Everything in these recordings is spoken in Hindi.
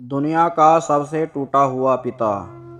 दुनिया का सबसे टूटा हुआ पिता।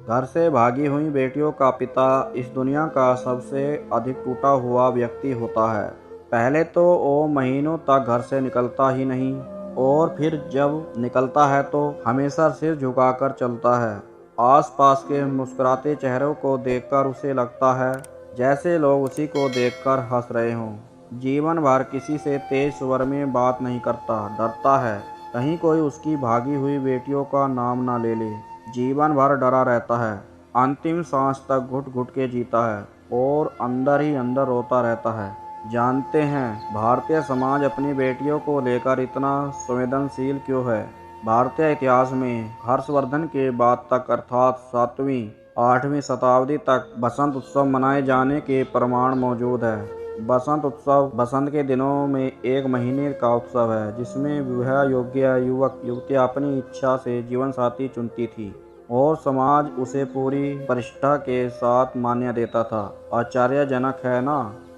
घर से भागी हुई बेटियों का पिता इस दुनिया का सबसे अधिक टूटा हुआ व्यक्ति होता है। पहले तो वो महीनों तक घर से निकलता ही नहीं और फिर जब निकलता है तो हमेशा सिर झुकाकर चलता है। आसपास के मुस्कुराते चेहरों को देखकर उसे लगता है जैसे लोग उसी को देखकर हंस रहे हों। जीवन भर किसी से तेज स्वर में बात नहीं करता, डरता है कहीं कोई उसकी भागी हुई बेटियों का नाम ना ले ले। जीवन भर डरा रहता है, अंतिम सांस तक घुट घुट के जीता है और अंदर ही अंदर रोता रहता है। जानते हैं भारतीय समाज अपनी बेटियों को लेकर इतना संवेदनशील क्यों है? भारतीय इतिहास में हर्षवर्धन के बाद तक अर्थात 7वीं 8वीं शताब्दी तक बसंत उत्सव मनाए जाने के प्रमाण मौजूद है। बसंत उत्सव बसंत के दिनों में एक महीने का उत्सव है जिसमें विवाह योग्य युवक युवतियां अपनी इच्छा से जीवन साथी चुनती थी और समाज उसे पूरी प्रतिष्ठा के साथ मान्य देता था। आश्चर्यजनक है ना?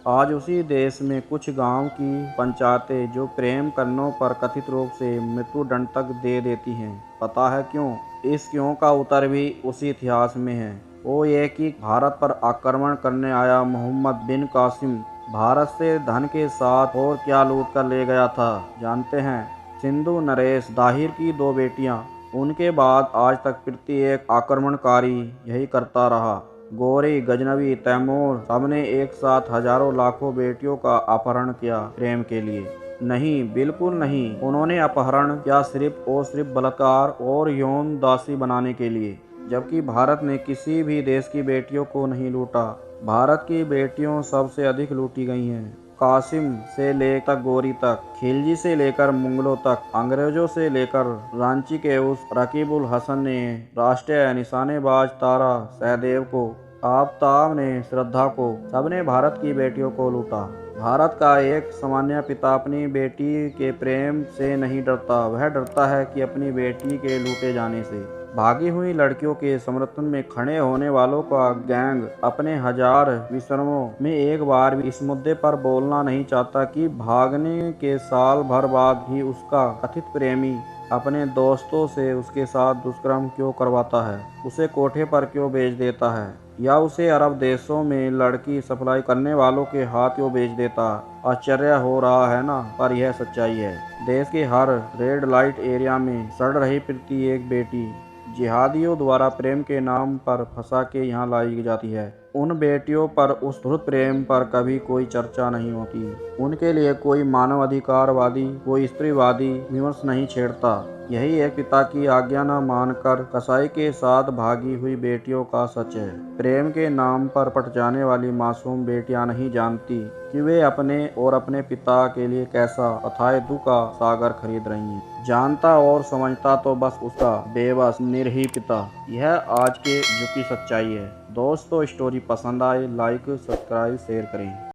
आज उसी देश में कुछ गांव की पंचायतें जो प्रेम करने पर कथित रूप से मृत्युदंड तक दे देती हैं। पता है क्यों? इस क्यों का उत्तर भी उसी इतिहास में है। वो ये कि भारत पर आक्रमण करने आया मोहम्मद बिन कासिम भारत से धन के साथ और क्या लूट कर ले गया था जानते हैं? सिंधु नरेश दाहिर की 2 बेटियां। उनके बाद आज तक प्रत्येक आक्रमणकारी यही करता रहा। गोरी गजनवी तैमूर सबने एक साथ हजारों लाखों बेटियों का अपहरण किया प्रेम के लिए। नहीं, बिल्कुल नहीं। उन्होंने अपहरण किया सिर्फ बलात्कार और यौन दासी बनाने के लिए। जबकि भारत ने किसी भी देश की बेटियों को नहीं लूटा। भारत की बेटियों सबसे अधिक लूटी गई हैं। कासिम से लेकर गोरी तक, खिलजी से लेकर मुगलों तक, अंग्रेजों से लेकर रांची के उस रकीबुल हसन ने राष्ट्रीय निशानेबाज तारा सहदेव को, आफताब ने श्रद्धा को, सबने भारत की बेटियों को लूटा। भारत का एक सामान्य पिता अपनी बेटी के प्रेम से नहीं डरता, वह डरता है कि अपनी बेटी के लूटे जाने से। भागी हुई लड़कियों के समर्थन में खड़े होने वालों का गैंग अपने हजार विश्रमों में एक बार भी इस मुद्दे पर बोलना नहीं चाहता कि भागने के साल भर बाद ही उसका कथित प्रेमी अपने दोस्तों से उसके साथ दुष्कर्म क्यों करवाता है, उसे कोठे पर क्यों भेज देता है, या उसे अरब देशों में लड़की सप्लाई करने वालों के हाथ क्यों भेज देता। आश्चर्य हो रहा है ना? पर यह सच्चाई है। देश के हर रेड लाइट एरिया में सड़ रही प्रत्येक बेटी जिहादियों द्वारा प्रेम के नाम पर फंसा के यहाँ लाई जाती है। उन बेटियों पर, उस धुत प्रेम पर कभी कोई चर्चा नहीं होती। उनके लिए कोई मानवाधिकारवादी, कोई स्त्रीवादी विमर्श नहीं छेड़ता। यही एक पिता की आज्ञा न मानकर कसाई के साथ भागी हुई बेटियों का सच है। प्रेम के नाम पर पट जाने वाली मासूम बेटियां नहीं जानती कि वे अपने और अपने पिता के लिए कैसा अथाह दुख का सागर खरीद रही हैं। जानता और समझता तो बस उसका बेबस निर्ही पिता। यह आज के युग की सच्चाई है। दोस्तों, स्टोरी पसंद आए लाइक सब्सक्राइब शेयर करें।